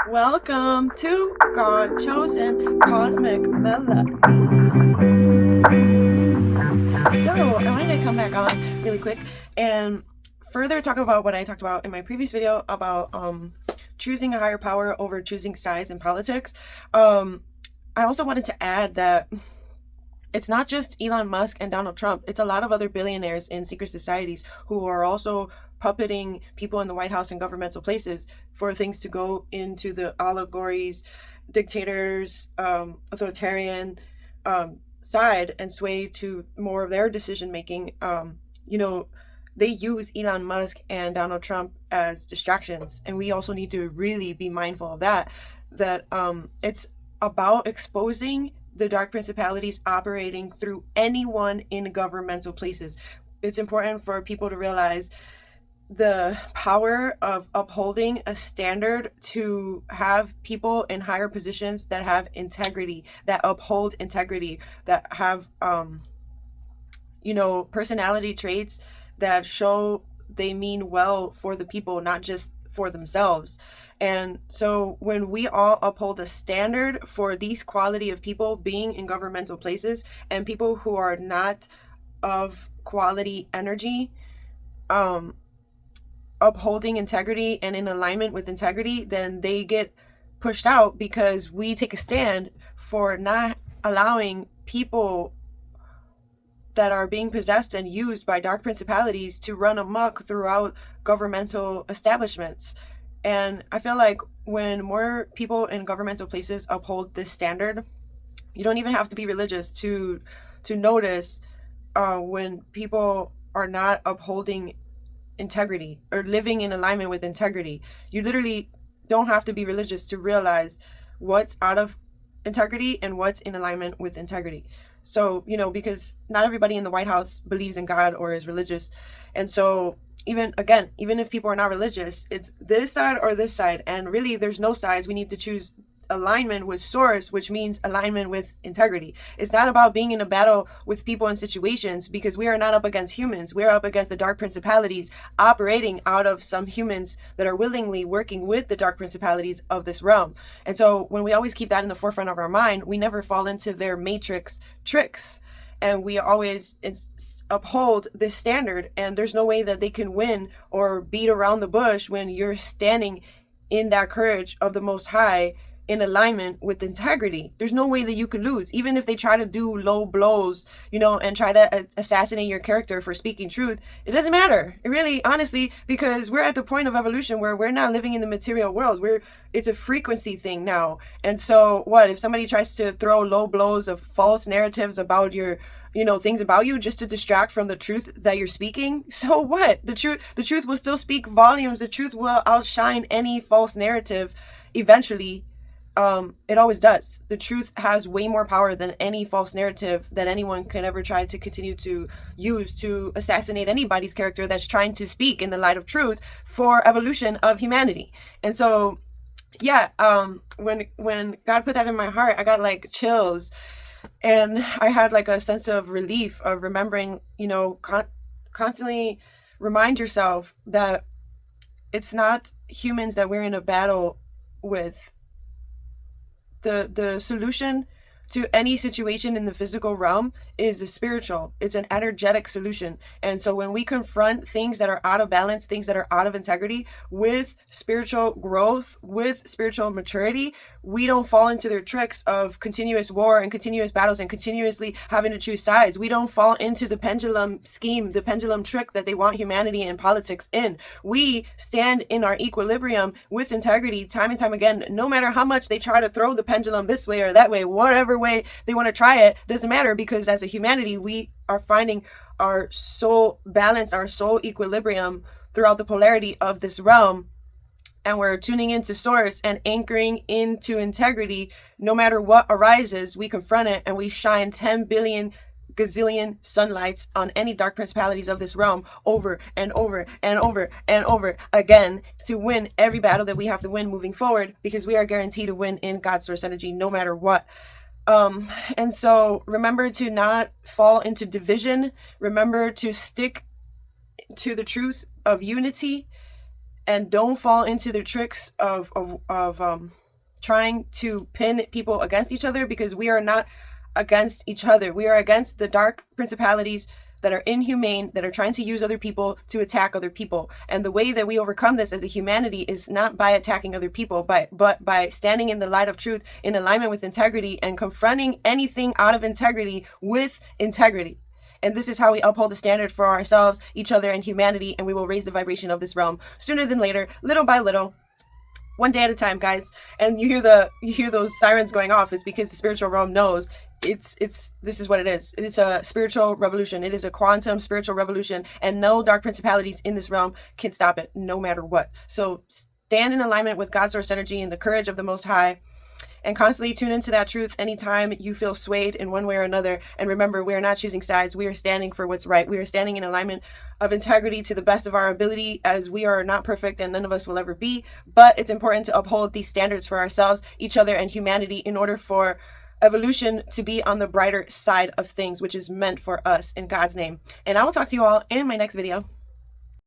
Welcome to God Chosen Cosmic Melody. So, I wanted to come back on really quick and further talk about what I talked about in my previous video about choosing a higher power over choosing sides in politics. I also wanted to add that it's not just Elon Musk and Donald Trump. It's a lot of other billionaires in secret societies who are also puppeting people in the White House and governmental places for things to go into the allegories, dictators, authoritarian side and sway to more of their decision making. They use Elon Musk and Donald Trump as distractions, and we also need to really be mindful of that. That it's about exposing the dark principalities operating through anyone in governmental places. It's important for people to realize the power of upholding a standard to have people in higher positions that have integrity, that uphold integrity, that have personality traits that show they mean well for the people, not just for themselves. And so when we all uphold a standard for these quality of people being in governmental places and people who are not of quality energy, upholding integrity and in alignment with integrity, then they get pushed out because we take a stand for not allowing people that are being possessed and used by dark principalities to run amok throughout governmental establishments. And I feel like when more people in governmental places uphold this standard, you don't even have to be religious to notice when people are not upholding integrity or living in alignment with integrity. You literally don't have to be religious to realize what's out of integrity and what's in alignment with integrity. So, because not everybody in the White House believes in God or is religious. And so even if people are not religious, it's this side or this side. And really there's no sides. We need to choose alignment with source, which means alignment with integrity. It's not about being in a battle with people and situations, because we are not up against humans. We're up against the dark principalities operating out of some humans that are willingly working with the dark principalities of this realm. And so when we always keep that in the forefront of our mind, we never fall into their matrix tricks. And we always uphold this standard, and there's no way that they can win or beat around the bush when you're standing in that courage of the Most High in alignment with integrity. There's no way that you could lose, even if they try to do low blows, and try to assassinate your character for speaking truth. It doesn't matter. It really, honestly, because we're at the point of evolution where we're not living in the material world. It's a frequency thing now. And so what if somebody tries to throw low blows of false narratives about your things about you just to distract from the truth that you're speaking? So what? The truth will still speak volumes. The truth will outshine any false narrative eventually. It always does. The truth has way more power than any false narrative that anyone can ever try to continue to use to assassinate anybody's character that's trying to speak in the light of truth for evolution of humanity. And so, yeah, when God put that in my heart, I got like chills, and I had like a sense of relief of remembering, constantly remind yourself that it's not humans that we're in a battle with. The solution to any situation in the physical realm is a spiritual. It's an energetic solution. And so when we confront things that are out of balance, things that are out of integrity, with spiritual growth, with spiritual maturity, we don't fall into their tricks of continuous war and continuous battles and continuously having to choose sides. We don't fall into the pendulum scheme, the pendulum trick that they want humanity and politics in. We stand in our equilibrium with integrity time and time again. No matter how much they try to throw the pendulum this way or that way, whatever way they want to try it, doesn't matter, because as a humanity, we are finding our soul balance, our soul equilibrium throughout the polarity of this realm. And we're tuning into source and anchoring into integrity. No matter what arises, we confront it and we shine 10 billion gazillion sunlights on any dark principalities of this realm over and over and over and over again to win every battle that we have to win moving forward, because we are guaranteed to win in God's source energy no matter what. And so remember to not fall into division. Remember to stick to the truth of unity and don't fall into the tricks of trying to pin people against each other, because we are not against each other. We are against the dark principalities that are inhumane, that are trying to use other people to attack other people. And the way that we overcome this as a humanity is not by attacking other people, but by standing in the light of truth, in alignment with integrity, and confronting anything out of integrity with integrity. And this is how we uphold the standard for ourselves, each other, and humanity, and we will raise the vibration of this realm sooner than later, little by little, one day at a time, guys. And you hear those sirens going off. It's because the spiritual realm knows this is what it is. It's a spiritual revolution. It is a quantum spiritual revolution, and no dark principalities in this realm can stop it, no matter what. So stand in alignment with God's source energy and the courage of the Most High, and constantly tune into that truth anytime you feel swayed in one way or another. And remember, we are not choosing sides. We are standing for what's right. We are standing in alignment of integrity to the best of our ability, as we are not perfect and none of us will ever be. But it's important to uphold these standards for ourselves, each other, and humanity in order for evolution to be on the brighter side of things, which is meant for us, in God's name. And I will talk to you all in my next video.